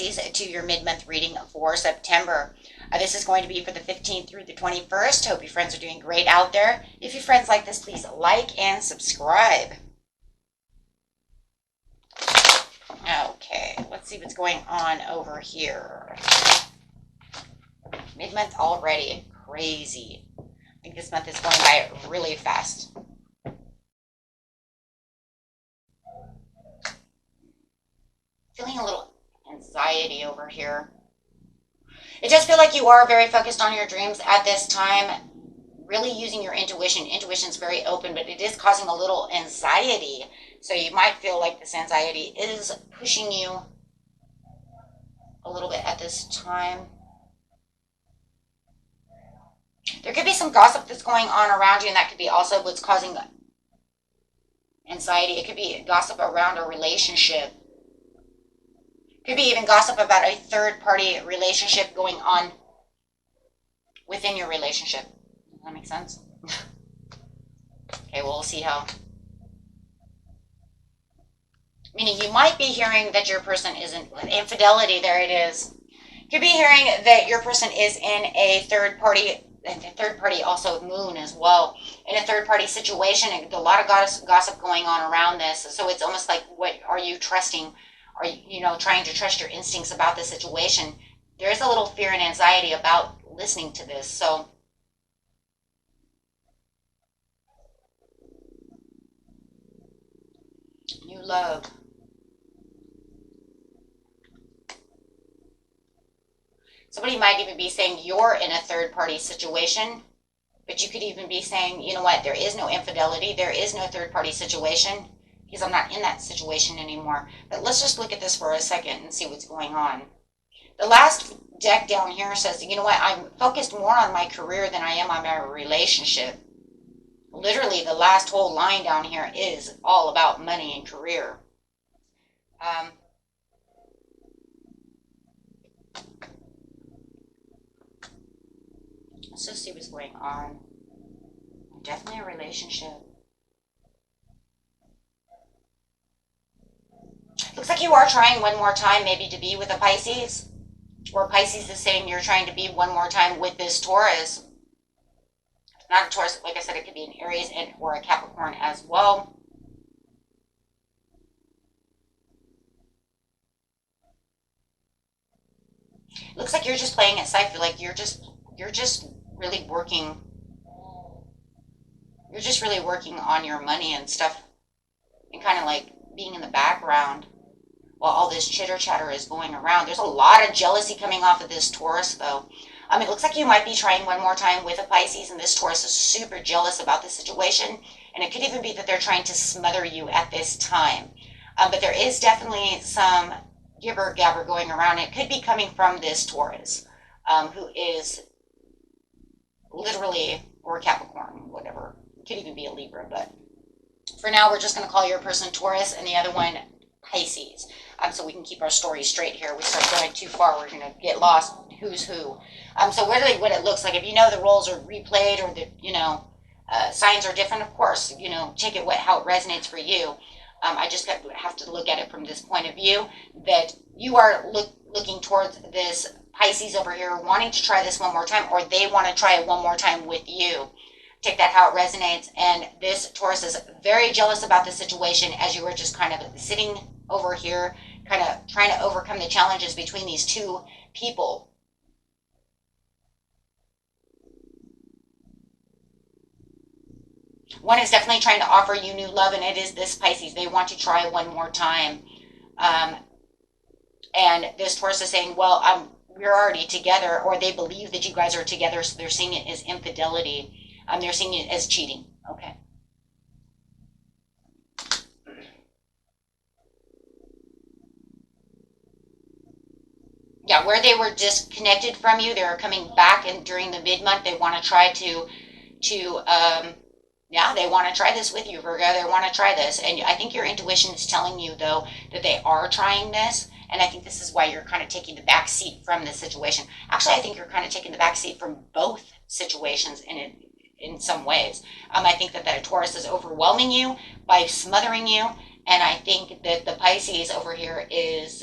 Pisces, to your mid-month reading for September. This is going to be for the 15th through the 21st. Hope your friends are doing great out there. If your friends like this, please like and subscribe. Okay, let's see what's going on over here. Mid-month already. Crazy. I think this month is going by really fast. Feeling a little anxiety over here. It does feel like you are very focused on your dreams at this time, really using your intuition. Intuition is very open, but it is causing a little anxiety. So you might feel like this anxiety is pushing you a little bit at this time. There could be some gossip that's going on around you, and that could be also what's causing anxiety. It could be gossip around a relationship. Could be even gossip about a third-party relationship going on within your relationship. Does that make sense? Okay, well, we'll see how. Meaning you might be hearing that your person isn't, infidelity, there it is. Could be hearing that your person is in a third-party, and the third-party also moon as well, in a third-party situation. A lot of gossip going on around this. So it's almost like, what are you trusting? Are you, trying to trust your instincts about the situation? There is a little fear and anxiety about listening to this. So new love. Somebody might even be saying you're in a third-party situation, but you could even be saying, you know what, there is no infidelity, there is no third-party situation, because I'm not in that situation anymore. But let's just look at this for a second and see what's going on. The last deck down here says, you know what, I'm focused more on my career than I am on my relationship. Literally, the last whole line down here is all about money and career. Let's just see what's going on. Definitely a relationship. Looks like you are trying one more time maybe to be with a Pisces. Or Pisces is saying you're trying to be one more time with this Taurus. Not a Taurus, like I said, it could be an Aries or a Capricorn as well. Looks like you're just playing it safe. Like you're just really working. You're just really working on your money and stuff, and kind of like being in the background while all this chitter chatter is going around. There's a lot of jealousy coming off of this Taurus, though. It looks like you might be trying one more time with a Pisces, and this Taurus is super jealous about the situation, and it could even be that they're trying to smother you at this time. But there is definitely some gibber-gabber going around. It could be coming from this Taurus, who is literally, or Capricorn, whatever. It could even be a Libra, but for now, we're just going to call your person Taurus and the other one Pisces. So we can keep our story straight here. We start going too far, we're going to get lost who's who. So really what it looks like, if you know the roles are replayed or the, signs are different, of course, take it how it resonates for you. I just have to look at it from this point of view, that you are looking towards this Pisces over here, wanting to try this one more time, or they want to try it one more time with you. Take that how it resonates. And this Taurus is very jealous about the situation, as you were just kind of sitting over here, kind of trying to overcome the challenges between these two people. One is definitely trying to offer you new love, and it is this Pisces. They want to try one more time. And this Taurus is saying, well, we're already together, or they believe that you guys are together, so they're seeing it as infidelity. They're seeing it as cheating. Okay. Yeah, where they were disconnected from you, they're coming back, and during the mid-month, they want to try they want to try this with you, Virgo. They want to try this. And I think your intuition is telling you, though, that they are trying this. And I think this is why you're kind of taking the back seat from this situation. Actually, I think you're kind of taking the back seat from both situations in some ways. I think that Taurus is overwhelming you by smothering you. And I think that the Pisces over here is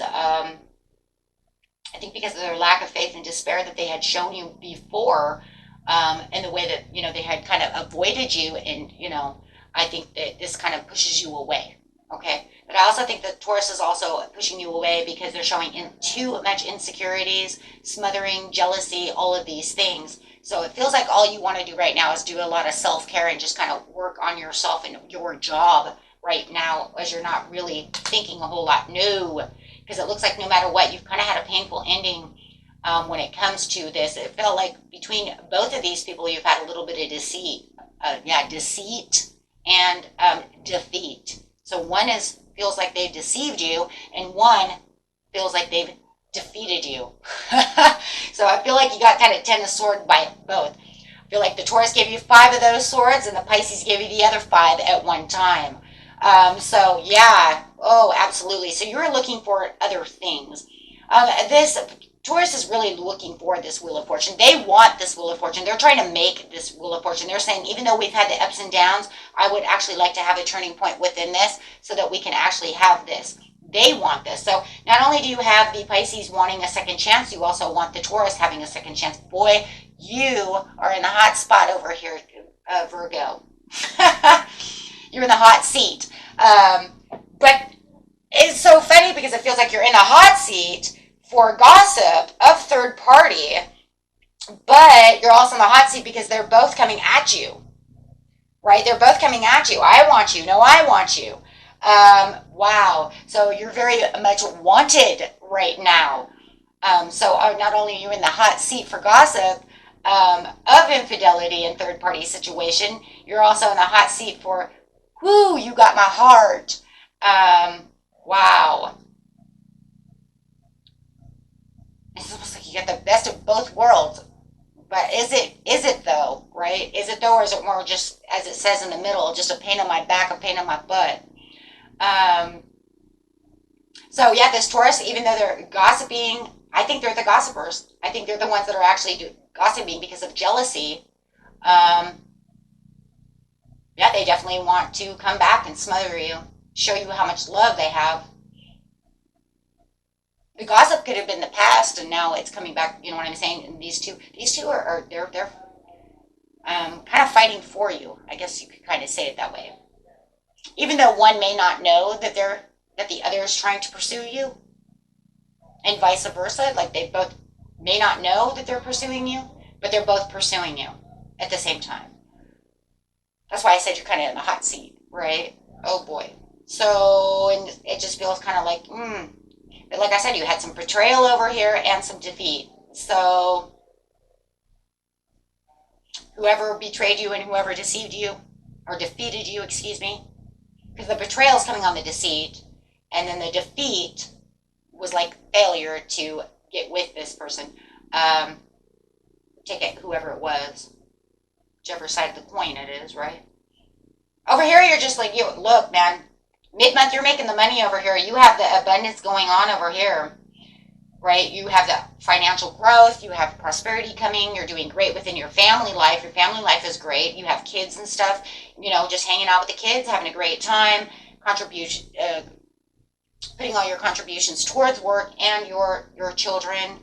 I think because of their lack of faith and despair that they had shown you before, and the way that, they had kind of avoided you, and, I think that this kind of pushes you away. Okay. But I also think that Taurus is also pushing you away because they're showing too much insecurities, smothering, jealousy, all of these things. So it feels like all you want to do right now is do a lot of self-care and just kind of work on yourself and your job right now, as you're not really thinking a whole lot. No, because it looks like no matter what, you've kind of had a painful ending when it comes to this. It felt like between both of these people, you've had a little bit of deceit. Deceit and defeat. So one feels like they've deceived you, and one feels like they've defeated you. So I feel like you got kind of 10 of swords by both. I feel like the Taurus gave you 5 of those swords, and the Pisces gave you the other 5 at one time. So yeah, oh, absolutely. So you're looking for other things. This Taurus is really looking for this Wheel of Fortune. They want this Wheel of Fortune. They're trying to make this Wheel of Fortune. They're saying, even though we've had the ups and downs, I would actually like to have a turning point within this so that we can actually have this. They want this. So not only do you have the Pisces wanting a second chance, you also want the Taurus having a second chance. Boy, you are in the hot spot over here, Virgo. You're in the hot seat. But it's so funny because it feels like you're in the hot seat for gossip of third party, but you're also in the hot seat because they're both coming at you, right? They're both coming at you. I want you. No, I want you. Wow. So you're very much wanted right now. So not only are you in the hot seat for gossip of infidelity and third party situation, you're also in the hot seat for, whoo, you got my heart. Wow. It's almost like you get the best of both worlds. But is it though, right? Is it though, or is it more just, as it says in the middle, just a pain on my back, a pain on my butt? So yeah, this Taurus, even though they're gossiping, I think they're the gossipers. I think they're the ones that are actually gossiping because of jealousy. Yeah, they definitely want to come back and smother you, show you how much love they have. The gossip could have been the past, and now it's coming back. You know what I'm saying? And these two are they're kind of fighting for you. I guess you could kind of say it that way. Even though one may not know that the other is trying to pursue you, and vice versa. Like they both may not know that they're pursuing you, but they're both pursuing you at the same time. That's why I said you're kind of in the hot seat, right? Oh boy. So, and it just feels kind of like, But like I said, you had some betrayal over here and some defeat. So whoever betrayed you and whoever deceived you, or defeated you, excuse me, because the betrayal is coming on the deceit, and then the defeat was like failure to get with this person. Take it, whoever it was, whichever side of the coin it is, right? Over here, you're just like, look, man, mid-month, you're making the money over here. You have the abundance going on over here, right? You have the financial growth. You have prosperity coming. You're doing great within your family life. Your family life is great. You have kids and stuff, just hanging out with the kids, having a great time, putting all your contributions towards work and your children,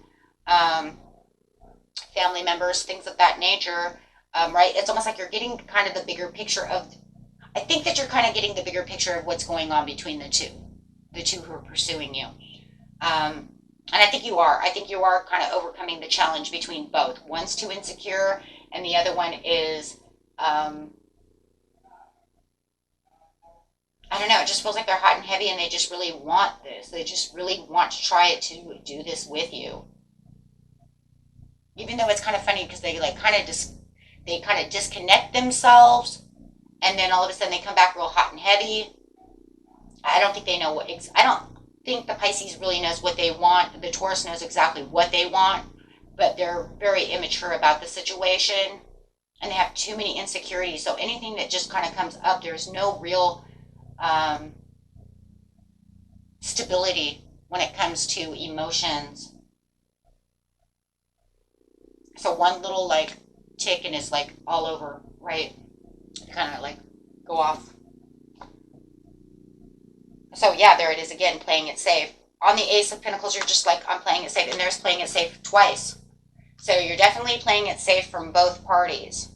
family members, things of that nature, right? It's almost like you're getting kind of the bigger picture of, I think that you're kind of getting the bigger picture of what's going on between the two who are pursuing you. And I think you are. I think you are kind of overcoming the challenge between both. One's too insecure, and the other one is, I don't know, it just feels like they're hot and heavy, and they just really want this. They just really want to try to do this with you. Even though it's kind of funny because they kind of disconnect themselves, and then all of a sudden they come back real hot and heavy. I don't think they know I don't think the Pisces really knows what they want. The Taurus knows exactly what they want, but they're very immature about the situation, and they have too many insecurities. So anything that just kind of comes up, there's no real stability when it comes to emotions. So one little tick and it's all over, right? Kind of go off. So yeah, there it is again, playing it safe. on the Ace of Pentacles, you're just like, I'm playing it safe, and there's playing it safe twice. So you're definitely playing it safe from both parties.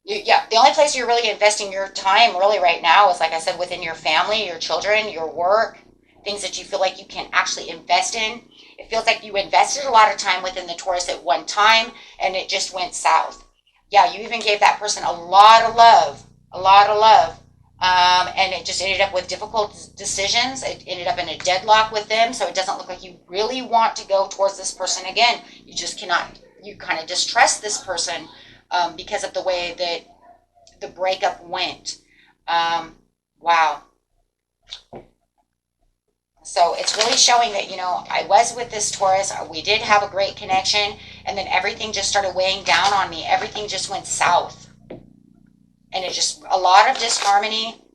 Yeah, the only place you're really investing your time really right now is, like I said, within your family, your children, your work, things that you feel like you can actually invest in. It feels like you invested a lot of time within the Taurus at one time, and it just went south. Yeah, you even gave that person a lot of love, and it just ended up with difficult decisions. It ended up in a deadlock with them, so it doesn't look like you really want to go towards this person again. You just cannot, you kind of distrust this person because of the way that the breakup went. Wow. So it's really showing that, I was with this Taurus. We did have a great connection, and then everything just started weighing down on me. Everything just went south. And it just, a lot of disharmony,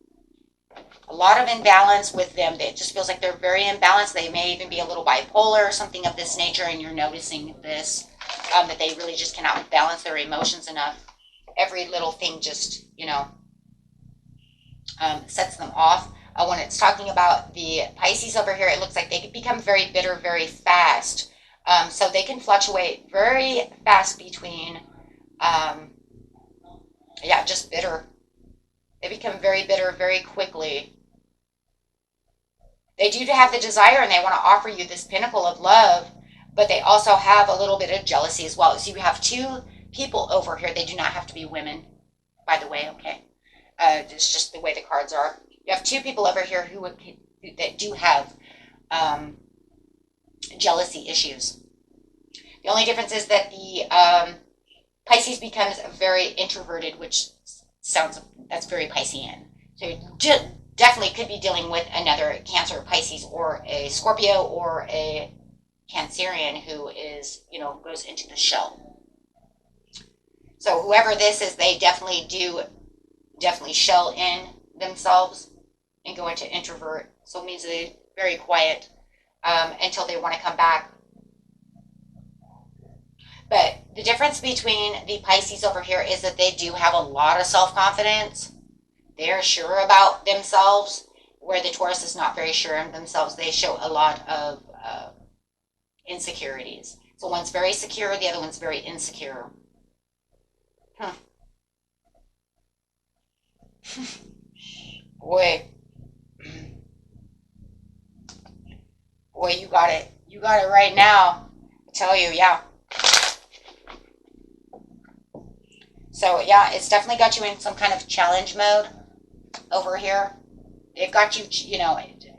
a lot of imbalance with them. It just feels like they're very imbalanced. They may even be a little bipolar or something of this nature, and you're noticing this, that they really just cannot balance their emotions enough. Every little thing just, sets them off. When it's talking about the Pisces over here, it looks like they could become very bitter very fast. So they can fluctuate very fast between, just bitter. They become very bitter very quickly. They do have the desire, and they want to offer you this pinnacle of love, but they also have a little bit of jealousy as well. So you have two people over here. They do not have to be women, by the way, okay? It's just the way the cards are. You have two people over here that do have jealousy issues. The only difference is that the Pisces becomes very introverted, which that's very Piscean. So you definitely could be dealing with another Cancer, Pisces, or a Scorpio, or a Cancerian who is, goes into the shell. So whoever this is, they definitely shell in themselves and go into introvert. So it means they're very quiet until they want to come back. But the difference between the Pisces over here is that they do have a lot of self-confidence. They're sure about themselves, where the Taurus is not very sure of themselves. They show a lot of insecurities. So one's very secure, the other one's very insecure. Boy, you got it. You got it right now. I tell you, yeah. So, yeah, it's definitely got you in some kind of challenge mode over here. They've got you,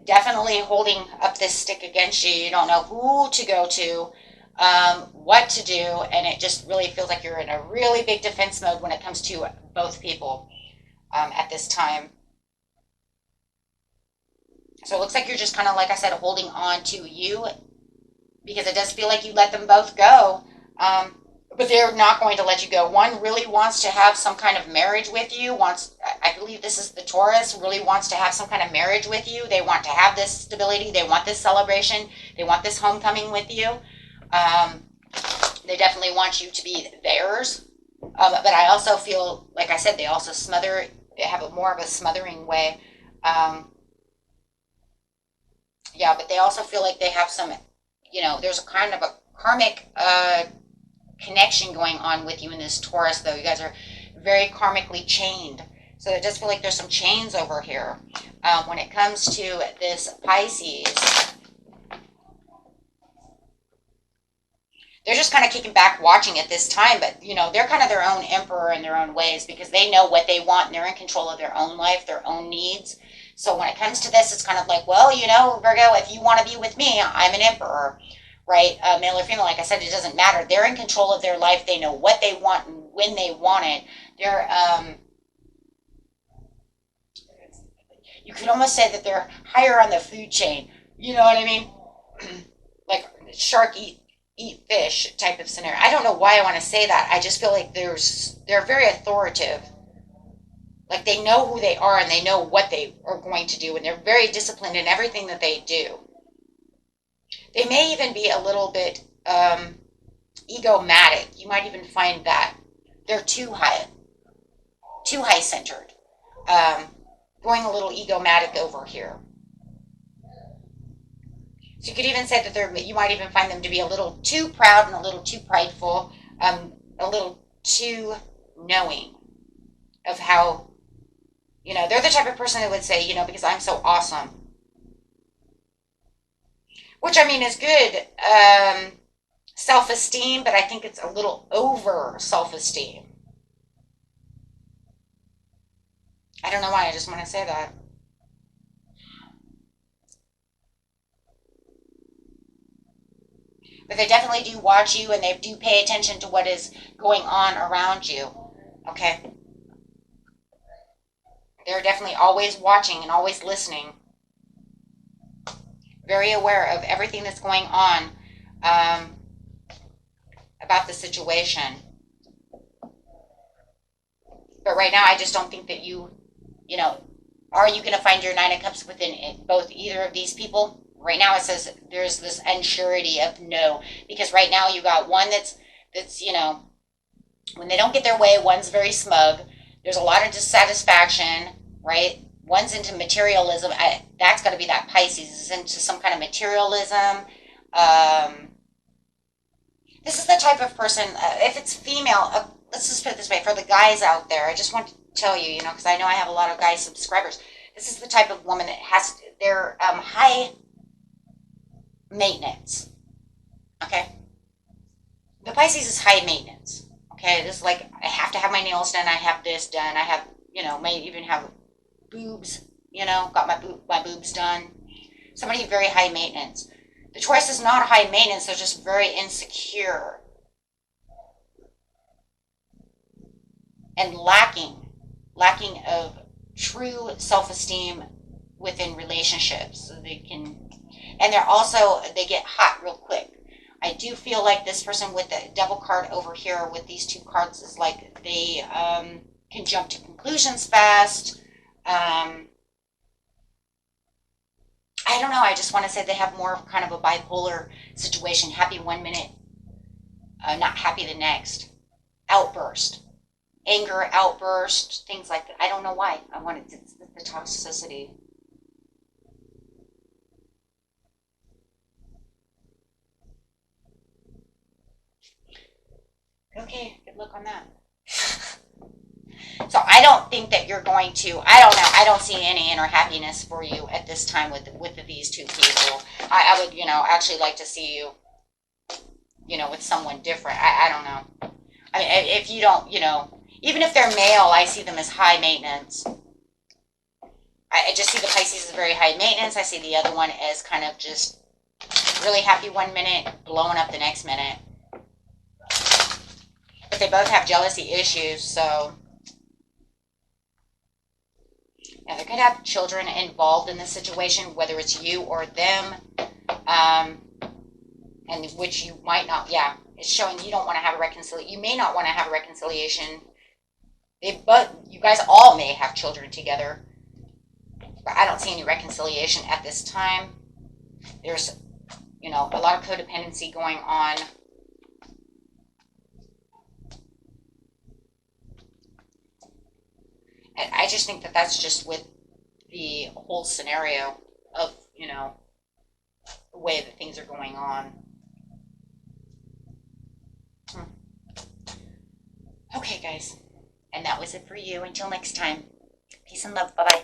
definitely holding up this stick against you. You don't know who to go to, what to do, and it just really feels like you're in a really big defense mode when it comes to both people at this time. So it looks like you're just kind of, like I said, holding on to you, because it does feel like you let them both go. But they're not going to let you go. One really wants to have some kind of marriage with you. I believe this is the Taurus, really wants to have some kind of marriage with you. They want to have this stability. They want this celebration. They want this homecoming with you. They definitely want you to be theirs. But I also feel, like I said, they also they have more of a smothering way. But they also feel like they have some, there's a kind of a karmic connection going on with you in this Taurus, though. You guys are very karmically chained. So it does feel like there's some chains over here. When it comes to this Pisces, they're just kind of kicking back watching at this time, but they're kind of their own emperor in their own ways, because they know what they want and they're in control of their own life, their own needs. So when it comes to this, it's kind of like, well, Virgo, if you want to be with me, I'm an emperor, right? Male or female, like I said, it doesn't matter. They're in control of their life. They know what they want and when they want it. They're, you could almost say that they're higher on the food chain. You know what I mean? Like shark eat fish type of scenario. I don't know why I want to say that. I just feel like they're very authoritative. Like they know who they are and they know what they are going to do, and they're very disciplined in everything that they do. They may even be a little bit egomatic. You might even find that they're too high centered. going a little egomatic over here. So you could even say that you might even find them to be a little too proud and a little too prideful, a little too knowing of how, they're the type of person that would say, because I'm so awesome. Which, I mean, is good self-esteem, but I think it's a little over self-esteem. I don't know why, I just want to say that. But they definitely do watch you and they do pay attention to what is going on around you. Okay? They're definitely always watching and always listening. Very aware of everything that's going on about the situation. But right now, I just don't think that are you going to find your Nine of Cups within both either of these people? Right now, it says there's this unsurety of no, because right now you got one that's when they don't get their way, one's very smug. There's a lot of dissatisfaction, right? One's into materialism. That's got to be that Pisces is into some kind of materialism. This is the type of person, if it's female, let's just put it this way, for the guys out there, I just want to tell you, because I know I have a lot of guy subscribers. This is the type of woman that they're high maintenance. Okay? The Pisces is high maintenance. Okay? This is like, I have to have my nails done, I have this done, I have, may even have boobs, got my boobs done. Somebody very high maintenance. The Taurus is not high maintenance, they're just very insecure. And lacking of true self-esteem within relationships. So they get hot real quick. I do feel like this person with the Devil card over here with these two cards is like they can jump to conclusions fast. I don't know. I just want to say they have more of kind of a bipolar situation. Happy one minute, not happy the next. Outburst. Anger, outburst, things like that. I don't know why. I wanted the toxicity. Okay, good luck on that. So I don't think that you're going to, I don't know, I don't see any inner happiness for you at this time with these two people. I would, actually like to see you, with someone different. I don't know. I mean, if you don't, even if they're male, I see them as high maintenance. I just see the Pisces as very high maintenance. I see the other one as kind of just really happy one minute, blowing up the next minute. But they both have jealousy issues, so yeah, they could have children involved in this situation, whether it's you or them, and which you might not. Yeah, it's showing you don't want to have a reconciliation. You may not want to have a reconciliation. But you guys all may have children together, but I don't see any reconciliation at this time. There's, a lot of codependency going on. And I just think that that's just with the whole scenario of, the way that things are going on. Okay, guys. And that was it for you. Until next time. Peace and love. Bye-bye.